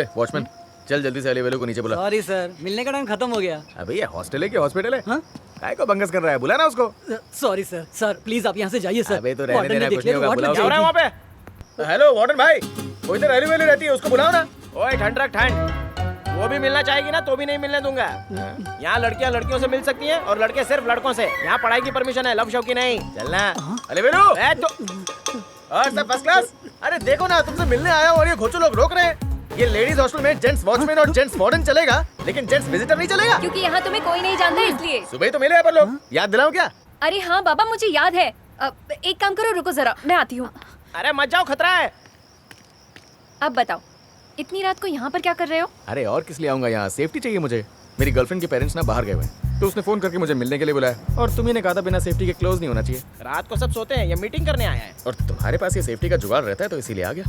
ओए वॉचमैन, चल जल्दी से अली वेलू को नीचे बुला। सॉरी सर, मिलने का टाइम खत्म हो गया। अबे ये हॉस्टल है कि हॉस्पिटल है? हाँ? काय को बंगस कर रहा है? बुला ना उसको। सॉरी सर, सर प्लीज आप यहाँ से जाइए सर। अबे तो रहने वार्डन देना, ने देख कुछ लिया नहीं तो होगा। वाट लग बुलाओ जाएगी। वहाँ पे। हेलो वार्डन भाई, वो इधर अली वेलू रहती है, उसको बुलाओ ना। ओए ठंड रख ठंड, वो भी मिलना चाहेगी ना तो भी नहीं मिलने दूंगा। यहाँ लड़कियाँ लड़कियों से मिल सकती हैं और लड़के सिर्फ लड़कों से। यहाँ पढ़ाई की परमिशन है, लव शव की नहीं। चलना। अली वेलू और सब फर्स्ट क्लास। अरे देखो ना, तुमसे मिलने आया हूँ और ये घोचू लोग रोक रहे हैं। ये लेडीज हॉस्टल में जेंट्स वॉचमैन और जेंट्स वार्डन चलेगा, लेकिन जेंट्स विजिटर नहीं चलेगा। क्योंकि यहाँ तुम्हें कोई नहीं जानता इसलिए। सुबह ही तो मिले अपन लोग, याद दिलाऊं क्या? अरे हाँ बाबा, मुझे याद है। एक काम करो, रुको जरा, मैं आती हूँ। अरे मत जाओ, खतरा है। अब बताओ, इतनी रात को यहाँ पर क्या कर रहे हो? अरे और किस लिए आऊंगा यहाँ, सेफ्टी चाहिए मुझे। मेरी गर्लफ्रेंड के पेरेंट्स ना बाहर गए हुए हैं, तो उसने फोन करके मुझे मिलने के लिए बुलाया। और तुम्ही ने कहा था बिना सेफ्टी के क्लोज नहीं होना चाहिए। रात को सब सोते हैं, ये मीटिंग करने आया है। और तुम्हारे पास ये सेफ्टी का जुगाड़ रहता है, तो इसीलिए आ गया।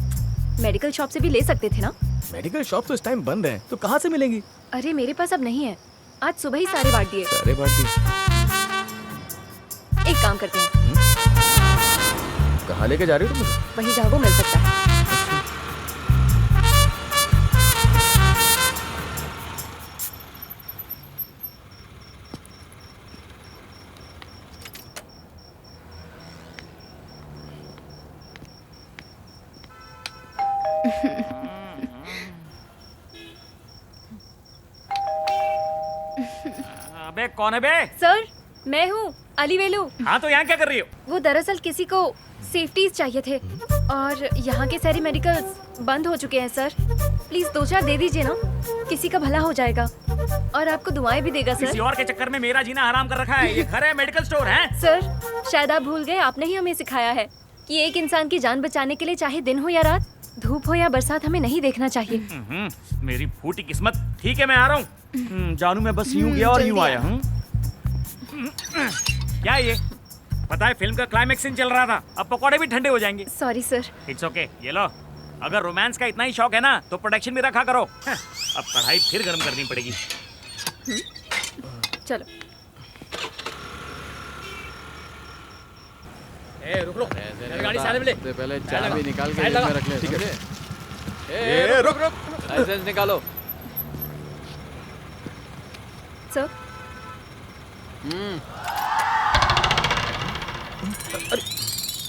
मेडिकल शॉप से भी ले सकते थे ना। मेडिकल शॉप तो इस टाइम बंद है, तो कहाँ से मिलेंगी? अरे मेरे पास अब नहीं है, आज सुबह ही सारे बांट दिए। सारे बात एक काम करते हैं, कहाँ लेके जा रही हो तुम मुझे? वहीं जाओ, वो मिल सकता है। अबे कौन है बे? सर मैं हूँ अली वेलू। हाँ तो यहाँ क्या कर रही हो? वो दरअसल किसी को सेफ्टीज चाहिए थे और यहाँ के सारे मेडिकल्स बंद हो चुके हैं सर। प्लीज 2-4 दे दीजिए ना, किसी का भला हो जाएगा और आपको दुआएं भी देगा किसी सर। और के चक्कर में मेरा जीना हराम कर रखा है। ये घर है, मेडिकल स्टोर है। सर शायद आप भूल गए, आपने ही हमें सिखाया है कि एक इंसान की जान बचाने के लिए चाहे दिन हो या रात, धूप हो या बरसात, हमें नहीं देखना चाहिए। मेरी फूटी किस्मत। ठीक है मैं आ रहा हूँ। जानू मैं बस यूं गया और यूं आया हूँ। क्या ये? पता है फिल्म का क्लाइमेक्स सीन चल रहा था, अब पकौड़े भी ठंडे हो जाएंगे। Sorry sir. इट्स ओके, ये लो। अगर रोमांस का इतना ही शौक है ना तो प्रोडक्शन भी रखा करो। अब पढ़ाई फिर गर्म करनी पड़ेगी। चलो। रुक रुक, गाड़ी साइड में ले। पहले चाबी निकाल के साइड लगा। रख ले। ठीक है। ए, रुक रुक, लाइसेंस निकालो। सर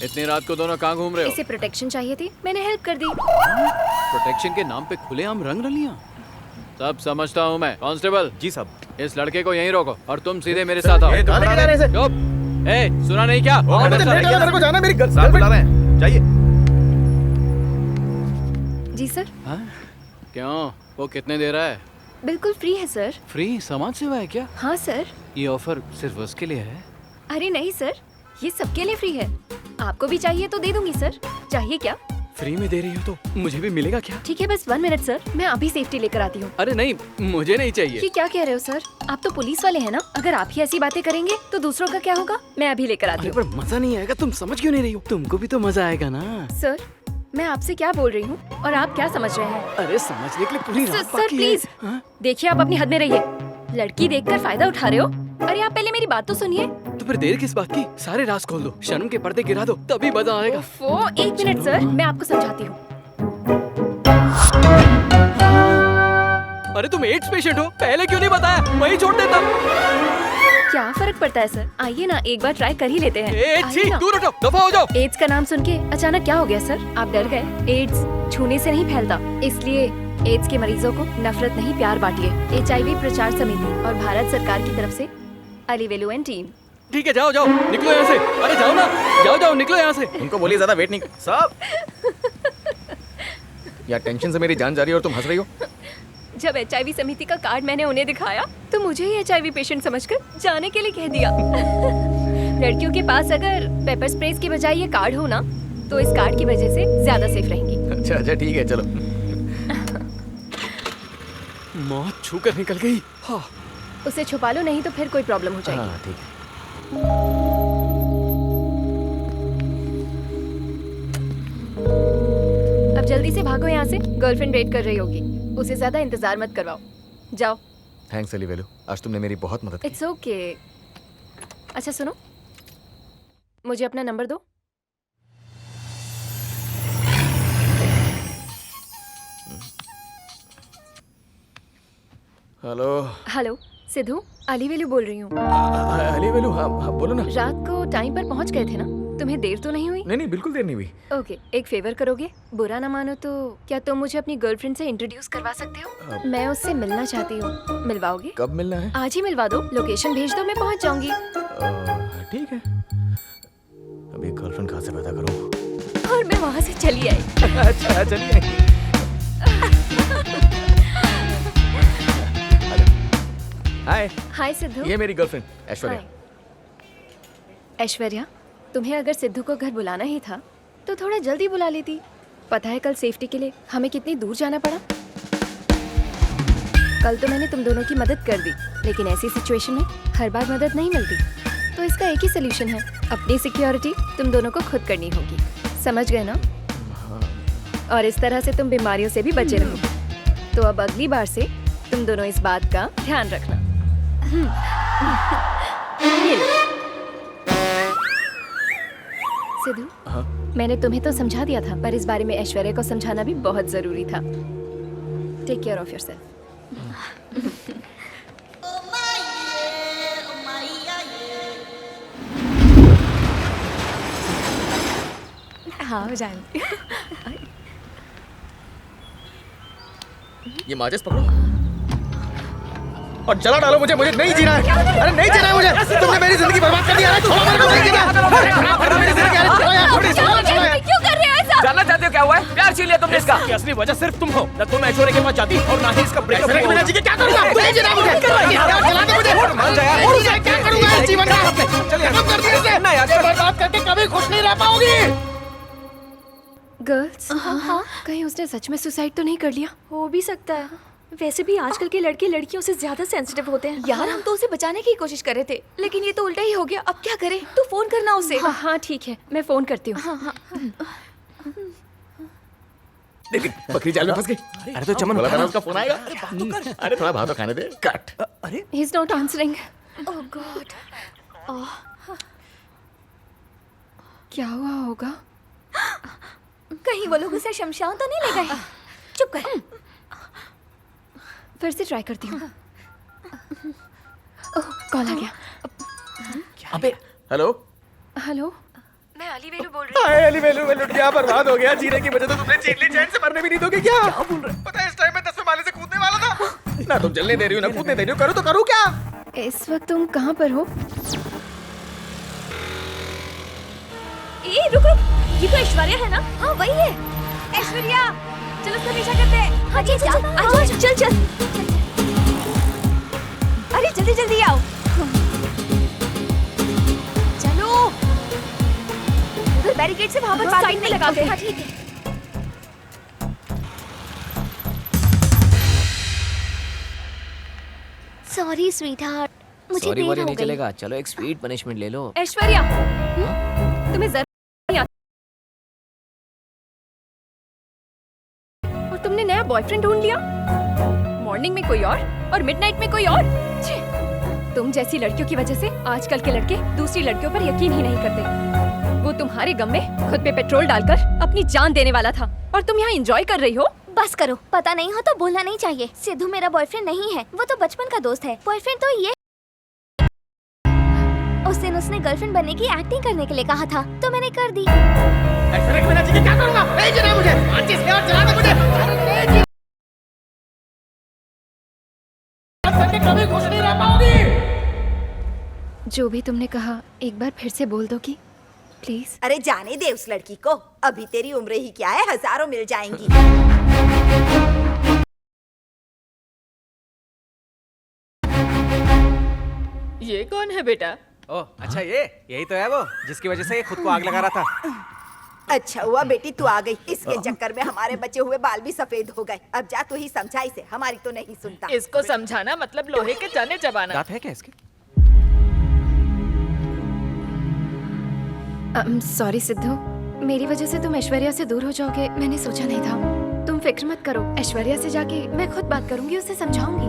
इतनी रात को दोनों कहाँ घूम रहे हो? इसे प्रोटेक्शन चाहिए थी, मैंने हेल्प कर दी। प्रोटेक्शन के नाम पे खुलेआम रंग रलियां? सब समझता हूँ मैं। कांस्टेबल जी साहब। इस लड़के को यहीं रोको और तुम सीधे मेरे साथ आओ। कहाँ लेके जा रहे हैं इसे? चुप! ए, सुना नहीं क्या? मुझे लेट है, मेरे को जाना है, मेरी गर्लफ्रेंड बुला रहे हैं। जाइए। जी सर। हाँ? क्यों? वो कितने दे रहा है? बिल्कुल फ्री है सर। फ्री समाज सेवा है क्या? हाँ सर। ये ऑफर सिर्फ उसके लिए है? अरे नहीं सर, ये सबके लिए फ्री है। आपको भी चाहिए तो दे दूंगी सर। चाहिए क्या? फ्री में दे रही हो तो मुझे भी मिलेगा क्या? ठीक है, बस 1 मिनट सर, मैं अभी सेफ्टी लेकर आती हूँ। अरे नहीं, मुझे नहीं चाहिए। ये क्या कह रहे हो सर? आप तो पुलिस वाले हैं ना, अगर आप ही ऐसी बातें करेंगे तो दूसरों का क्या होगा? मैं अभी लेकर आती अरे हूँ। पर मजा नहीं आएगा, तुम समझ क्यों नहीं रही हो? तुमको भी तो मजा आएगा ना। सर मैं आपसे क्या बोल रही हूँ और आप क्या समझ रहे हैं? अरे समझने के लिए पूरी रात सर बाकी है। प्लीज हाँ? देखिए, आप अपनी हद में रहिए। लड़की देखकर फायदा उठा रहे हो? अरे आप पहले मेरी बात तो सुनिए। तो फिर देर किस बात की? सारे राज खोल दो, शर्म के पर्दे गिरा दो, तभी मजा आएगा। ओफो, 1 मिनट सर, मैं आपको समझाती हूँ। अरे तुम एड्स पेशेंट हो, पहले क्यों नहीं बताया? वही छोड़ देता। क्या फर्क पड़ता है सर? आइए ना, एक बार ट्राई कर ही लेते हैं। ए, आइए छी, ना। दूर हटो, दफा हो जाओ। एड्स का नाम सुन के अचानक क्या हो गया सर? आप डर गए? एड्स छूने से नहीं फैलता, इसलिए एड्स के मरीजों को नफरत नहीं प्यार बांटिए। HIV प्रचार समिति और भारत सरकार की तरफ से अली वेलू एंड टीम। ठीक है, जाओ जाओ, निकलो यहाँ से। अरे जाओ ना, जाओ जाओ, निकलो यहाँ से। उनको बोलिए ज्यादा वेट नहीं साहब। यार टेंशन से मेरी जान जा रही है और तुम हंस रही हो। जब HIV समिति का कार्ड मैंने उन्हें दिखाया तो मुझे ही HIV पेशेंट समझकर जाने के लिए कह दिया। लड़कियों के पास अगर पेपर स्प्रेज के बजाय ये कार्ड हो ना, तो इस कार्ड की वजह से ज्यादा सेफ रहेंगी। अच्छा अच्छा ठीक है, चलो। मौत छू कर निकल गई। हाँ। उसे छुपा लो, नहीं तो फिर कोई प्रॉब्लम हो जाएगी। हाँ ठीक है। अब जल्दी से भागो यहाँ से, गर्लफ्रेंड वेट कर रही होगी। उसे ज्यादा इंतजार मत करवाओ, जाओ। थैंक्स अली वेलू, आज तुमने मेरी बहुत मदद की। It's okay. अच्छा सुनो, मुझे अपना नंबर दो। हेलो हेलो सिद्धू, अली वेलू बोल रही हूँ। अली वेलू, हाँ हाँ, बोलो ना। रात को टाइम पर पहुँच गए थे ना? तुम्हें देर तो नहीं हुई? नहीं बिल्कुल देर नहीं हुई। ओके, एक फेवर करोगे? बुरा ना मानो तो क्या तुम मुझे अपनी गर्लफ्रेंड से इंट्रोड्यूस करवा सकते हो? मैं उससे मिलना चाहती हूँ। मिलवाओगे? कब मिलना है? आज ही मिलवा दो, लोकेशन भेज दो, मैं पहुँच जाऊंगी। ठीक है। अभी गर्लफ्रेंड कहाँ से पैदा करूँ? और मैं वहाँ से चली आई। अच्छा चलिए। हाय। हाय सिद्धू। ये मेरी गर्लफ्रेंड ऐश्वर्या। हाय। ऐश्वर्या, तुम्हें अगर सिद्धू को घर बुलाना ही था तो थोड़ा जल्दी बुला लेती। पता है कल सेफ्टी के लिए हमें कितनी दूर जाना पड़ा? कल तो मैंने तुम दोनों की मदद कर दी, लेकिन ऐसी सिचुएशन में हर बार मदद नहीं मिलती। तो इसका एक ही सोल्यूशन है, अपनी सिक्योरिटी तुम दोनों को खुद करनी होगी। समझ गए ना? और इस तरह से तुम बीमारियों से भी बचे रहोगे। तो अब अगली बार से तुम दोनों इस बात का ध्यान रखना। ये लो। सिद्धू, मैंने तुम्हें तो समझा दिया था, पर इस बारे में ऐश्वर्या को समझाना भी बहुत जरूरी था। Take care of yourself. हाँ हो जाएंगे। ये माचिस पकड़ो और जला डालो मुझे नहीं जीना है। अरे नहीं जीना है मुझे। तुमने मेरी जिंदगी बर्बाद कर दी। अरे छोड़ो मेरे को, नहीं जीना। अरे खराब कर दो मेरी जिंदगी। अरे छोड़ो यार, छोड़ो यार। क्यों कर रहे हो ऐसा? जानना चाहते हो क्या हुआ है? प्यार छीन लिया तुमने इसका। असली वजह सिर्फ तुम हो। न तुम ऐश्वर्या के पास जाती और ना ही इसका ब्रेकअप एक मिनट जी, क्या करूंगा? नहीं जीना मुझे। यार जला दो मुझे। मान जा यार। और मैं क्या करूंगा इस जीवन का? चलिए खत्म कर दिया इसे। नहीं यार, बर्बाद करके कभी खुश नहीं रह पाओगी। गर्ल्स, कहीं उसने सच में सुसाइड तो नहीं कर लिया? हो भी सकता है। वैसे भी आजकल के लड़के लड़कियों से ज्यादा सेंसिटिव होते हैं। यार हम तो उसे बचाने की कोशिश कर रहे थे, लेकिन ये तो उल्टा ही हो गया। अब क्या करें? तू फोन करना उसे। हाँ हाँ ठीक है, मैं फोन करती हूँ। बकरी जाल में फंस गई। अरे तो चमन बोला था ना उसका फोन आएगा। अरे थोड़ा भाव तो खाने दे। Cut. He is not answering. Oh god, क्या हुआ होगा? कहीं वो लोग उसे शमशान तो नहीं ले गए? चुप कर। फिर से ट्राई करती हूँ। ओह कॉल आ गया। अबे हेलो। हेलो, मैं अली वेलू बोल रही हूँ। हाय अली वेलू, मैं लुट गया, बर्बाद हो गया। जीने की वजह तो तुमने छीन ली। चैन से मरने भी नहीं दोगे क्या? क्या बोल रहे? पता है इस टाइम में 10वें माले से कूदने वाला था। ना तुम जलने दे रही हो ना कूदने दे रही हो। करूँ तो करूँ क्या? इस वक्त तुम कहाँ पर हो? ए रुक रुक, ये तो ऐश्वर्या है ना? हाँ वही है। ऐश्वर्या, चलो उसका पीछा करते हैं। हाँ चल चल, आ चल चल। अरे जल्दी जल्दी आओ। चलो। उधर बैरिकेड से वहाँ पर साइड में लगा के। हाँ ठीक है। सॉरी स्वीटहार्ट, मुझे देर हो गई। चलेगा। चलो एक स्वीट पनिशमेंट ले लो। ऐश्वर्या, तुम्हें जरा नहीं आता? और तुमने नया बॉयफ्रेंड ढूंढ लिया। मॉर्निंग में कोई और मिडनाइट में कोई और। छी, तुम जैसी लड़कियों की वजह से आजकल के लड़के दूसरी लड़कियों पर यकीन ही नहीं करते। वो तुम्हारे गम में खुद पे पेट्रोल डालकर अपनी जान देने वाला था, और तुम यहाँ एंजॉय कर रही हो। बस करो, पता नहीं हो तो बोलना नहीं चाहिए। सिद्धू मेरा बॉयफ्रेंड नहीं है, वो तो बचपन का दोस्त है। बॉयफ्रेंड तो ये। उस दिन उसने गर्लफ्रेंड बनने की एक्टिंग करने के लिए कहा था, तो मैंने कर दी। ऐश्वर्या के बिना जी के क्या करूँगा? नहीं जीना है मुझे। माचिस ले और जला दो मुझे। अरे नहीं जीना। करके कभी खुश नहीं रह पाओगी। जो भी तुमने कहा एक बार फिर से बोल दो कि प्लीज। अरे जाने दे उस लड़की को, अभी तेरी उम्र ही क्या है, हजारों मिल जाएंगी। ये कौन है बेटा? ओह अच्छा, यही तो है वो जिसकी वजह से ये खुद को आग लगा रहा था। अच्छा हुआ बेटी तू आ गई। इसके चक्कर में हमारे बचे हुए बाल भी सफेद हो गए। अब जा तू ही समझा इसे, हमारी तो नहीं सुनता। इसको समझाना मतलब लोहे के जाने चबाना। दांत है क्या इसके? सॉरी सिद्धू, मेरी वजह से तुम ऐश्वर्या से दूर हो जाओगे, मैंने सोचा नहीं था। तुम फिक्र मत करो, ऐश्वर्या से जाके मैं खुद बात करूंगी, उससे समझाऊंगी।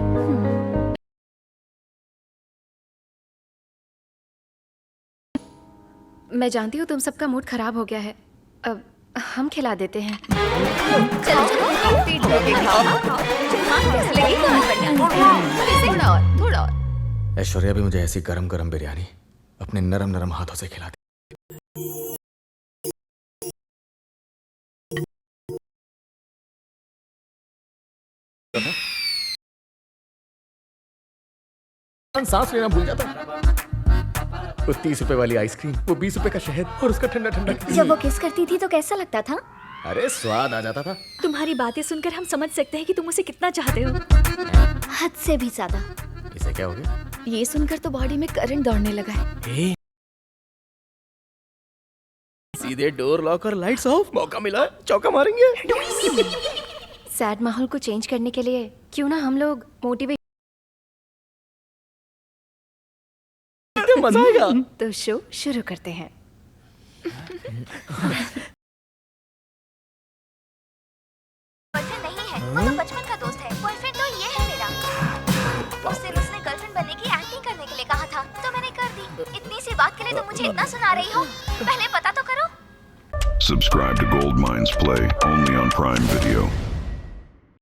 मैं जानती हूँ तुम सबका मूड खराब हो गया है, अब हम खिला देते हैं। चलो चलो, पेट भर के खाओ। कैसे लगी? थोड़ा और, थोड़ा और। ऐश्वर्या भी मुझे ऐसी गरम गरम बिरयानी अपने नरम नरम हाथों से खिलाती। सांस लेना भूल जाता। वो 30 रुपए वाली आइसक्रीम, वो 20 रुपए का शहद और उसका ठंडा ठंडा। जब वो किस करती थी तो कैसा लगता था? अरे स्वाद आ जाता था। तुम्हारी बातें सुनकर हम समझ सकते हैं कि तुम उसे कितना चाहते हो। हद से भी ज्यादा। इसे क्या हो गया? ये सुनकर तो बॉडी में करंट दौड़ने लगा है। सीधे डोर लॉक और लाइट्स ऑफ। मौका मिला चौका मारेंगे। सैड माहौल को चेंज करने के लिए क्यों ना हम लोग मोटिवेट। मजा आएगा। तो शो शुरू करते हैं। बॉयफ्रेंड नहीं है, वो तो बचपन का दोस्त है। बॉयफ्रेंड तो ये है मेरा। उस दिन उसने गर्लफ्रेंड बनने की एक्टिंग करने के लिए कहा था, तो मैंने कर दी। इतनी सी बात के लिए तुम मुझे इतना सुना रही हो? पहले पता तो करो। Subscribe to Gold Mines Play only on Prime Video.